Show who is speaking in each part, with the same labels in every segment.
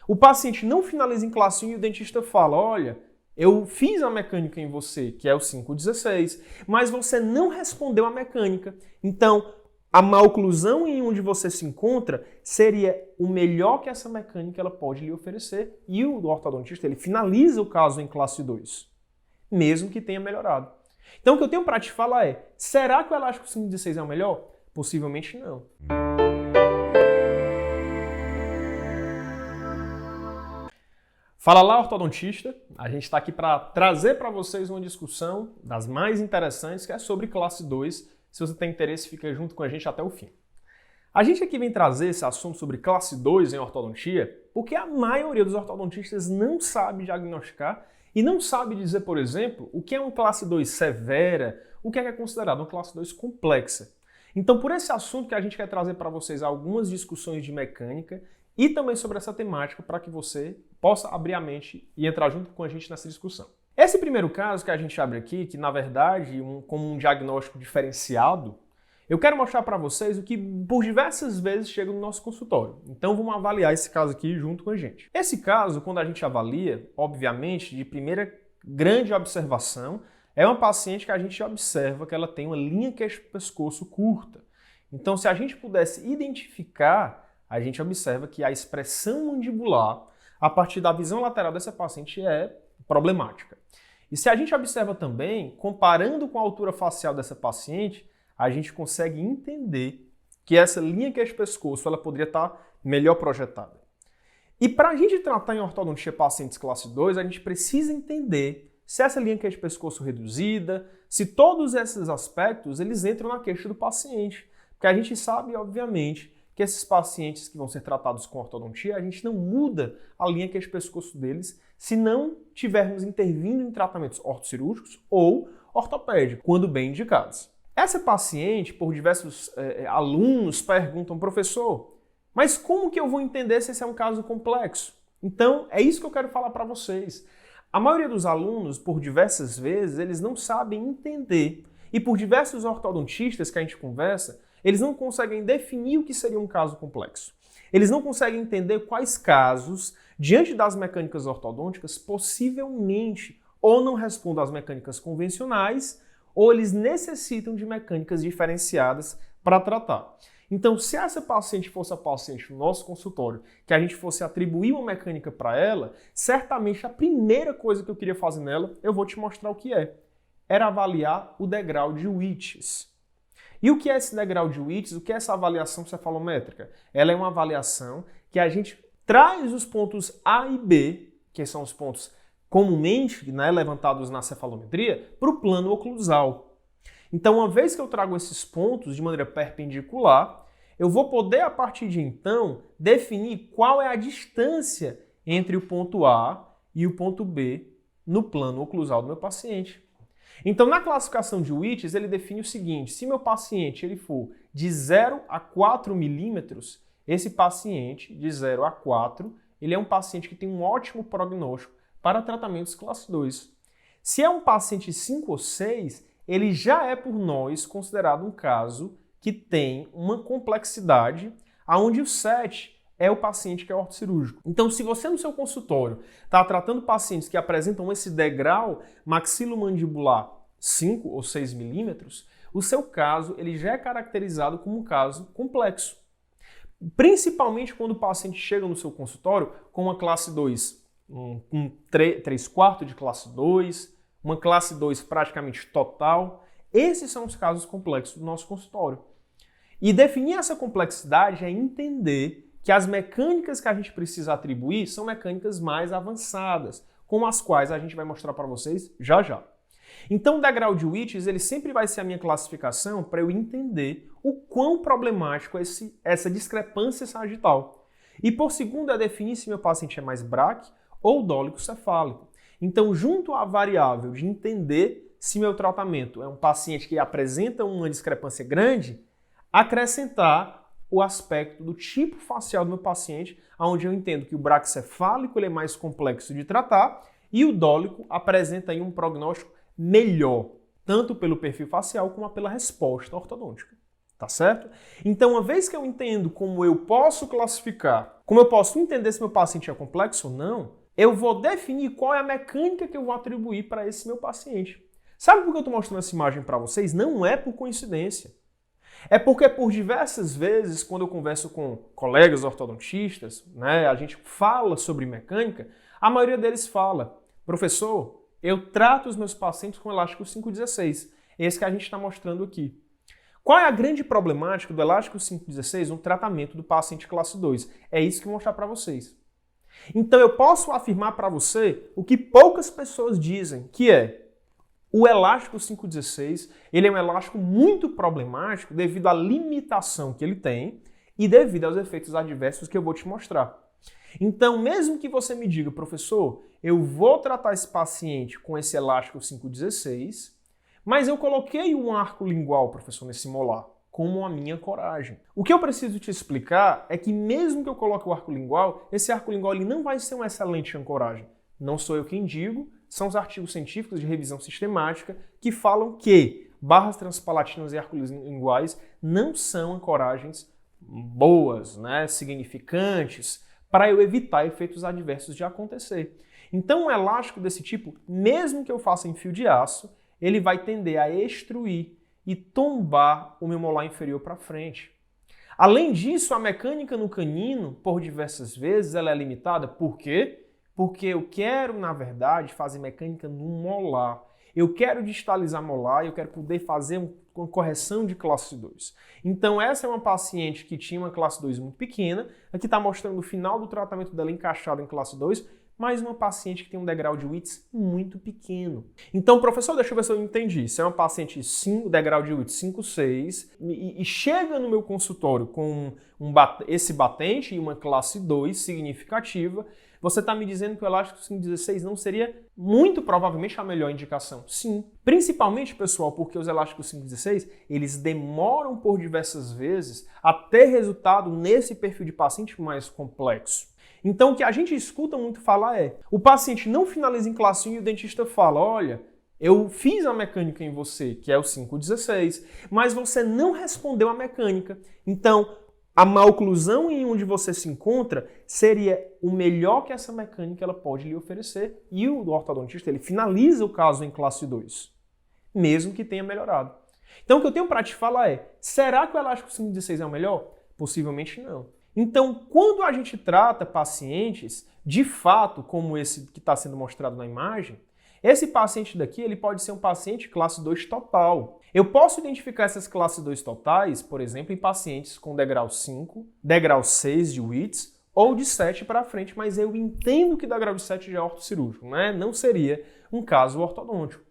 Speaker 1: O paciente não finaliza em classe 1 e o dentista fala, olha, eu fiz a mecânica em você, que é o 516, mas você não respondeu a mecânica. Então, a maloclusão em onde você se encontra seria o melhor que essa mecânica ela pode lhe oferecer. E o ortodontista ele finaliza o caso em classe 2, mesmo que tenha melhorado. Então, o que eu tenho para te falar é, será que o elástico 516 é o melhor? Possivelmente não. Fala lá, ortodontista. A gente está aqui para trazer para vocês uma discussão das mais interessantes, que é sobre classe 2. Se você tem interesse, fica junto com a gente até o fim. A gente aqui vem trazer esse assunto sobre classe 2 em ortodontia porque a maioria dos ortodontistas não sabe diagnosticar e não sabe dizer, por exemplo, o que é uma classe 2 severa, o que é considerado uma classe 2 complexa. Então, por esse assunto que a gente quer trazer para vocês algumas discussões de mecânica e também sobre essa temática para que você possa abrir a mente e entrar junto com a gente nessa discussão. Esse primeiro caso que a gente abre aqui, que na verdade, como um diagnóstico diferenciado, eu quero mostrar para vocês o que por diversas vezes chega no nosso consultório. Então vamos avaliar esse caso aqui junto com a gente. Esse caso, quando a gente avalia, obviamente, de primeira grande observação, é uma paciente que a gente observa que ela tem uma linha queixo-pescoço curta. Então, se a gente pudesse identificar, a gente observa que a expressão mandibular, a partir da visão lateral dessa paciente, é problemática. E se a gente observa também, comparando com a altura facial dessa paciente, a gente consegue entender que essa linha queixo-pescoço ela poderia estar melhor projetada. E para a gente tratar em ortodontia pacientes classe 2, a gente precisa entender se essa linha queixo-pescoço reduzida, se todos esses aspectos eles entram na queixa do paciente. Porque a gente sabe, obviamente, que esses pacientes que vão ser tratados com ortodontia, a gente não muda a linha queixo-pescoço deles se não tivermos intervindo em tratamentos ortocirúrgicos ou ortopédicos, quando bem indicados. Essa paciente, por diversos alunos, perguntam, professor, mas como que eu vou entender se esse é um caso complexo? Então, é isso que eu quero falar para vocês. A maioria dos alunos, por diversas vezes, eles não sabem entender. E por diversos ortodontistas que a gente conversa, eles não conseguem definir o que seria um caso complexo. Eles não conseguem entender quais casos, diante das mecânicas ortodônticas, possivelmente ou não respondem às mecânicas convencionais, ou eles necessitam de mecânicas diferenciadas para tratar. Então, se essa paciente fosse a paciente no nosso consultório, que a gente fosse atribuir uma mecânica para ela, certamente a primeira coisa que eu queria fazer nela, eu vou te mostrar o que é. Era avaliar o degrau de Whitts. E o que é esse degrau de Whitts? O que é essa avaliação cefalométrica? Ela é uma avaliação que a gente traz os pontos A e B, que são os pontos comumente levantados na cefalometria, para o plano oclusal. Então, uma vez que eu trago esses pontos de maneira perpendicular, eu vou poder, a partir de então, definir qual é a distância entre o ponto A e o ponto B no plano oclusal do meu paciente. Então, na classificação de Whitts, ele define o seguinte, se meu paciente ele for de 0 a 4 milímetros, esse paciente de 0 a 4, ele é um paciente que tem um ótimo prognóstico para tratamentos classe 2. Se é um paciente 5 ou 6, ele já é por nós considerado um caso que tem uma complexidade, onde o 7 é o paciente que é ortocirúrgico. Então, se você no seu consultório está tratando pacientes que apresentam esse degrau maxilomandibular 5 ou 6 milímetros, o seu caso ele já é caracterizado como um caso complexo. Principalmente quando o paciente chega no seu consultório com uma classe 2, um 3/4 de classe 2, uma classe 2 praticamente total. Esses são os casos complexos do nosso consultório. E definir essa complexidade é entender que as mecânicas que a gente precisa atribuir são mecânicas mais avançadas, como as quais a gente vai mostrar para vocês já já. Então o degrau de Whitts ele sempre vai ser a minha classificação para eu entender o quão problemático é essa discrepância sagital. E por segundo é definir se meu paciente é mais braque ou dólico cefálico. Então, junto à variável de entender se meu tratamento é um paciente que apresenta uma discrepância grande, acrescentar o aspecto do tipo facial do meu paciente, onde eu entendo que o braquicefálico ele é mais complexo de tratar e o dólico apresenta aí um prognóstico melhor, tanto pelo perfil facial como pela resposta ortodôntica. tá certo? Então, uma vez que eu entendo como eu posso classificar, como eu posso entender se meu paciente é complexo ou não, eu vou definir qual é a mecânica que eu vou atribuir para esse meu paciente. Sabe por que eu estou mostrando essa imagem para vocês? Não é por coincidência. É porque por diversas vezes, quando eu converso com colegas ortodontistas, né, a gente fala sobre mecânica, a maioria deles fala, professor, eu trato os meus pacientes com elástico 516, esse que a gente está mostrando aqui. Qual é a grande problemática do elástico 516 no tratamento do paciente classe 2? É isso que eu vou mostrar para vocês. Então eu posso afirmar para você o que poucas pessoas dizem, que é o elástico 516, ele é um elástico muito problemático devido à limitação que ele tem e devido aos efeitos adversos que eu vou te mostrar. Então, mesmo que você me diga, professor, eu vou tratar esse paciente com esse elástico 516, mas eu coloquei um arco lingual, professor, nesse molar, como a minha coragem. O que eu preciso te explicar é que mesmo que eu coloque o arco lingual, esse arco lingual ele não vai ser uma excelente ancoragem. Não sou eu quem digo, são os artigos científicos de revisão sistemática que falam que barras transpalatinas e arcos linguais não são ancoragens boas, né, significantes, para eu evitar efeitos adversos de acontecer. Então, um elástico desse tipo, mesmo que eu faça em fio de aço, ele vai tender a extruir e tombar o meu molar inferior para frente. Além disso, a mecânica no canino, por diversas vezes, ela é limitada. Por quê? Porque eu quero, na verdade, fazer mecânica no molar. Eu quero distalizar molar e eu quero poder fazer uma correção de classe 2. Então, essa é uma paciente que tinha uma classe 2 muito pequena. Aqui está mostrando o final do tratamento dela encaixado em classe 2, mas uma paciente que tem um degrau de Witts muito pequeno. Então, professor, deixa eu ver se eu entendi. Se é uma paciente 5, degrau de Witts 5, 6, e chega no meu consultório com esse batente e uma classe 2 significativa, você está me dizendo que o elástico 516 não seria muito provavelmente a melhor indicação? Sim. Principalmente, pessoal, porque os elásticos 516, eles demoram por diversas vezes a ter resultado nesse perfil de paciente mais complexo. Então, o que a gente escuta muito falar é, o paciente não finaliza em classe 1 e o dentista fala, olha, eu fiz a mecânica em você, que é o 516, mas você não respondeu a mecânica. Então, a maloclusão em onde você se encontra seria o melhor que essa mecânica ela pode lhe oferecer e o ortodontista ele finaliza o caso em classe 2, mesmo que tenha melhorado. Então o que eu tenho para te falar é, será que o elástico 516 é o melhor? Possivelmente não. Então quando a gente trata pacientes, de fato, como esse que está sendo mostrado na imagem, esse paciente daqui ele pode ser um paciente classe 2 total. Eu posso identificar essas classes 2 totais, por exemplo, em pacientes com degrau 5, degrau 6 de Witts ou de 7 para frente, mas eu entendo que degrau de 7 já é ortocirúrgico, né? Não seria um caso ortodôntico.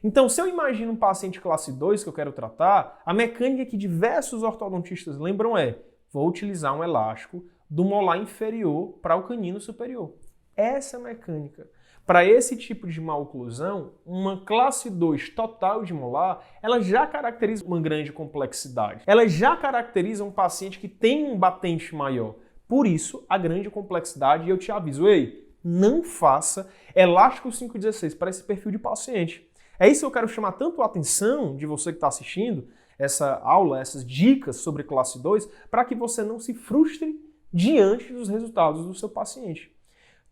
Speaker 1: Então, se eu imagino um paciente classe 2 que eu quero tratar, a mecânica que diversos ortodontistas lembram é, vou utilizar um elástico do molar inferior para o canino superior. Essa é a mecânica. Para esse tipo de maloclusão, uma classe 2 total de molar, ela já caracteriza uma grande complexidade. Ela já caracteriza um paciente que tem um batente maior. Por isso, a grande complexidade, e eu te aviso, ei, não faça elástico 516 para esse perfil de paciente. É isso que eu quero chamar tanto a atenção de você que está assistindo essa aula, essas dicas sobre classe 2, para que você não se frustre diante dos resultados do seu paciente.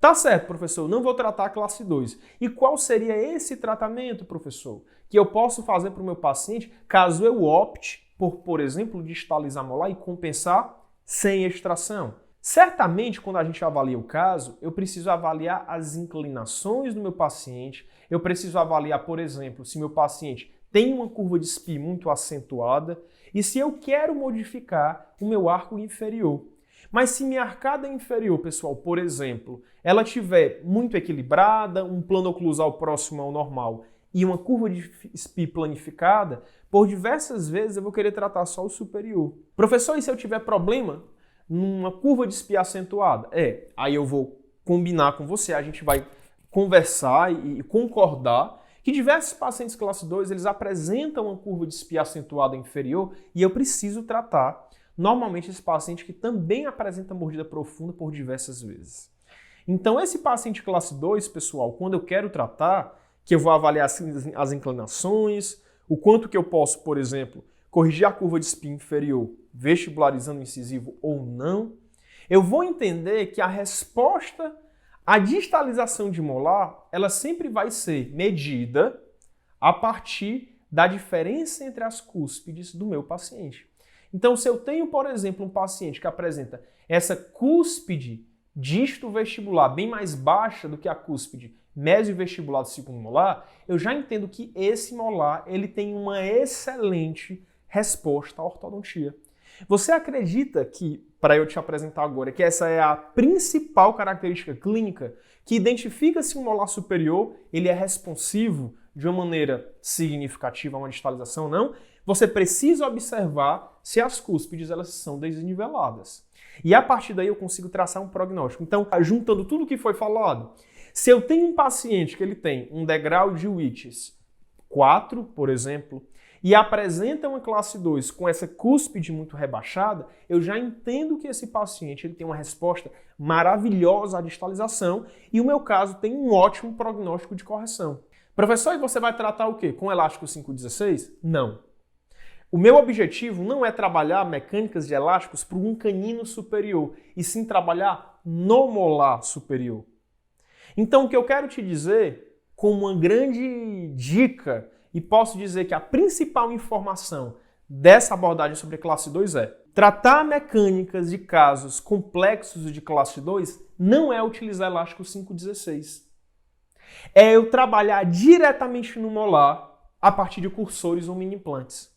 Speaker 1: Tá certo, professor, não vou tratar a classe 2. E qual seria esse tratamento, professor, que eu posso fazer para o meu paciente caso eu opte por exemplo, distalizar molar e compensar sem extração? Certamente, quando a gente avalia o caso, eu preciso avaliar as inclinações do meu paciente, eu preciso avaliar, por exemplo, se meu paciente tem uma curva de SPI muito acentuada e se eu quero modificar o meu arco inferior. Mas se minha arcada inferior, pessoal, por exemplo, ela estiver muito equilibrada, um plano oclusal próximo ao normal e uma curva de SPI planificada, por diversas vezes eu vou querer tratar só o superior. Professor, e se eu tiver problema numa curva de SPI acentuada? Aí eu vou combinar com você, a gente vai conversar e concordar que diversos pacientes classe 2, eles apresentam uma curva de SPI acentuada inferior e eu preciso tratar normalmente esse paciente que também apresenta mordida profunda por diversas vezes. Então esse paciente classe 2, pessoal, quando eu quero tratar, que eu vou avaliar as inclinações, o quanto que eu posso, por exemplo, corrigir a curva de espinho inferior, vestibularizando o incisivo ou não, eu vou entender que a resposta à distalização de molar, ela sempre vai ser medida a partir da diferença entre as cúspides do meu paciente. Então, se eu tenho, por exemplo, um paciente que apresenta essa cúspide disto-vestibular bem mais baixa do que a cúspide mesio-vestibular do segundo molar, eu já entendo que esse molar ele tem uma excelente resposta à ortodontia. Você acredita que, para eu te apresentar agora, que essa é a principal característica clínica que identifica se um molar superior ele é responsivo de uma maneira significativa a uma distalização ou não? Você precisa observar se as cúspides elas são desniveladas. E a partir daí eu consigo traçar um prognóstico. Então, juntando tudo o que foi falado, se eu tenho um paciente que ele tem um degrau de Whitts 4, por exemplo, e apresenta uma classe 2 com essa cúspide muito rebaixada, eu já entendo que esse paciente ele tem uma resposta maravilhosa à distalização e o meu caso tem um ótimo prognóstico de correção. Professor, e você vai tratar o quê? Com elástico 5,16? Não. O meu objetivo não é trabalhar mecânicas de elásticos para um canino superior, e sim trabalhar no molar superior. Então, o que eu quero te dizer, como uma grande dica, e posso dizer que a principal informação dessa abordagem sobre a classe 2 é: tratar mecânicas de casos complexos de classe 2 não é utilizar elástico 5,16. É eu trabalhar diretamente no molar a partir de cursores ou mini implantes.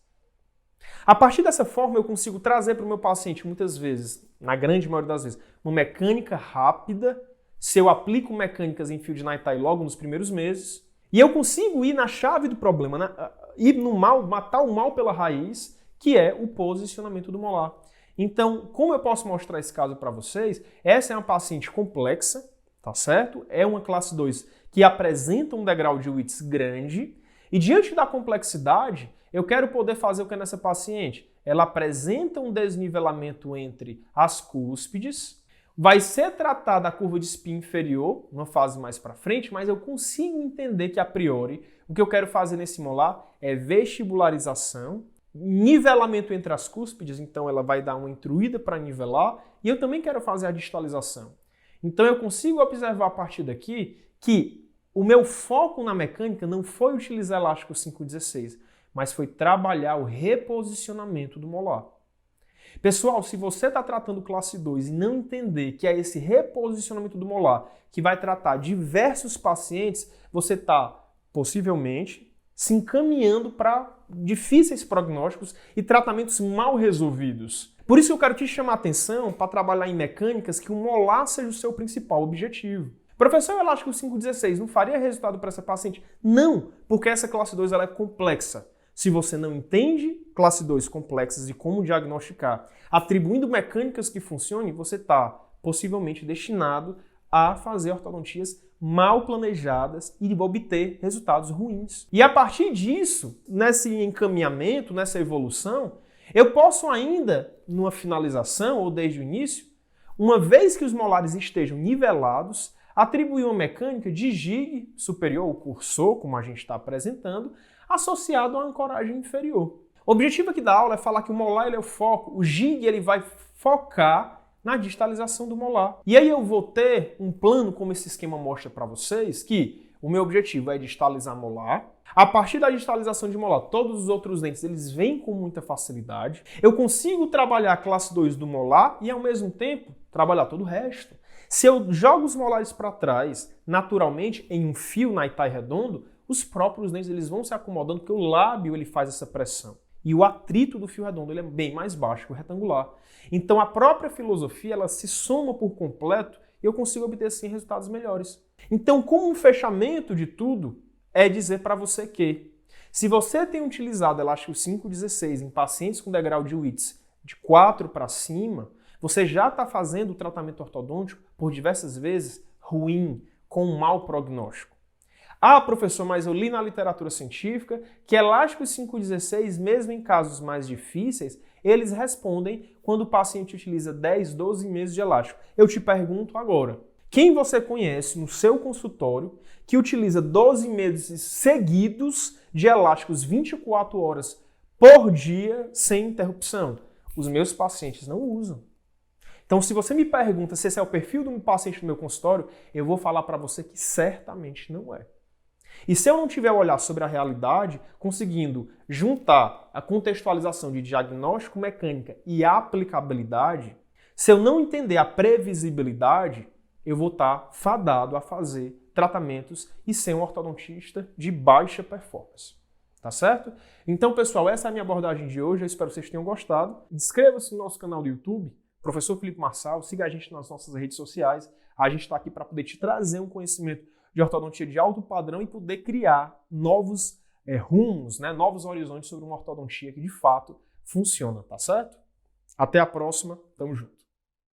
Speaker 1: A partir dessa forma, eu consigo trazer para o meu paciente, muitas vezes, na grande maioria das vezes, uma mecânica rápida, se eu aplico mecânicas em fio de Naita logo nos primeiros meses, e eu consigo ir na chave do problema, ir no mal, matar o mal pela raiz, que é o posicionamento do molar. Então, como eu posso mostrar esse caso para vocês? Essa é uma paciente complexa, tá certo? É uma classe 2 que apresenta um degrau de Whitts grande, e diante da complexidade, eu quero poder fazer o que é nessa paciente? Ela apresenta um desnivelamento entre as cúspides, vai ser tratada a curva de espinho inferior, uma fase mais para frente, mas eu consigo entender que, a priori, o que eu quero fazer nesse molar é vestibularização, nivelamento entre as cúspides, então ela vai dar uma intruída para nivelar, e eu também quero fazer a distalização. Então eu consigo observar a partir daqui que o meu foco na mecânica não foi utilizar elástico 5,16, mas foi trabalhar o reposicionamento do molar. Pessoal, se você está tratando classe 2 e não entender que é esse reposicionamento do molar que vai tratar diversos pacientes, você está, possivelmente, se encaminhando para difíceis prognósticos e tratamentos mal resolvidos. Por isso eu quero te chamar a atenção para trabalhar em mecânicas que o molar seja o seu principal objetivo. Professor, o elástico 5,16 não faria resultado para essa paciente? Não, porque essa classe 2 ela é complexa. Se você não entende classe 2 complexas e como diagnosticar, atribuindo mecânicas que funcionem, você está possivelmente destinado a fazer ortodontias mal planejadas e obter resultados ruins. E a partir disso, nesse encaminhamento, nessa evolução, eu posso ainda, numa finalização ou desde o início, uma vez que os molares estejam nivelados, atribuir uma mecânica de jig superior ou cursor, como a gente está apresentando, associado à ancoragem inferior. O objetivo aqui da aula é falar que o molar ele é o foco, o jig ele vai focar na distalização do molar. E aí eu vou ter um plano, como esse esquema mostra para vocês, que o meu objetivo é distalizar molar. A partir da distalização de molar, todos os outros dentes eles vêm com muita facilidade. Eu consigo trabalhar a classe 2 do molar e, ao mesmo tempo, trabalhar todo o resto. Se eu jogo os molares para trás, naturalmente, em um fio Naita redondo, os próprios dentes eles vão se acomodando, porque o lábio ele faz essa pressão. E o atrito do fio redondo ele é bem mais baixo que o retangular. Então a própria filosofia ela se soma por completo e eu consigo obter assim resultados melhores. Então, como um fechamento de tudo, é dizer para você que se você tem utilizado elástico 5,16 em pacientes com degrau de Whitts de 4 para cima, você já está fazendo o tratamento ortodôntico por diversas vezes ruim, com um mau prognóstico. Ah, professor, mas eu li na literatura científica que elásticos 5,16, mesmo em casos mais difíceis, eles respondem quando o paciente utiliza 10, 12 meses de elástico. Eu te pergunto agora, quem você conhece no seu consultório que utiliza 12 meses seguidos de elásticos 24 horas por dia sem interrupção. Os meus pacientes não usam. Então, se você me pergunta se esse é o perfil do paciente do meu consultório, eu vou falar para você que certamente não é. E se eu não tiver o olhar sobre a realidade, conseguindo juntar a contextualização de diagnóstico, mecânica e aplicabilidade, se eu não entender a previsibilidade, eu vou estar fadado a fazer tratamentos e ser um ortodontista de baixa performance. Tá certo? Então, pessoal, essa é a minha abordagem de hoje. Eu espero que vocês tenham gostado. Inscreva-se no nosso canal do YouTube, Professor Felipe Marçal, siga a gente nas nossas redes sociais. A gente está aqui para poder te trazer um conhecimento de ortodontia de alto padrão e poder criar novos rumos, né, novos horizontes sobre uma ortodontia que de fato funciona, tá certo? Até a próxima, tamo junto.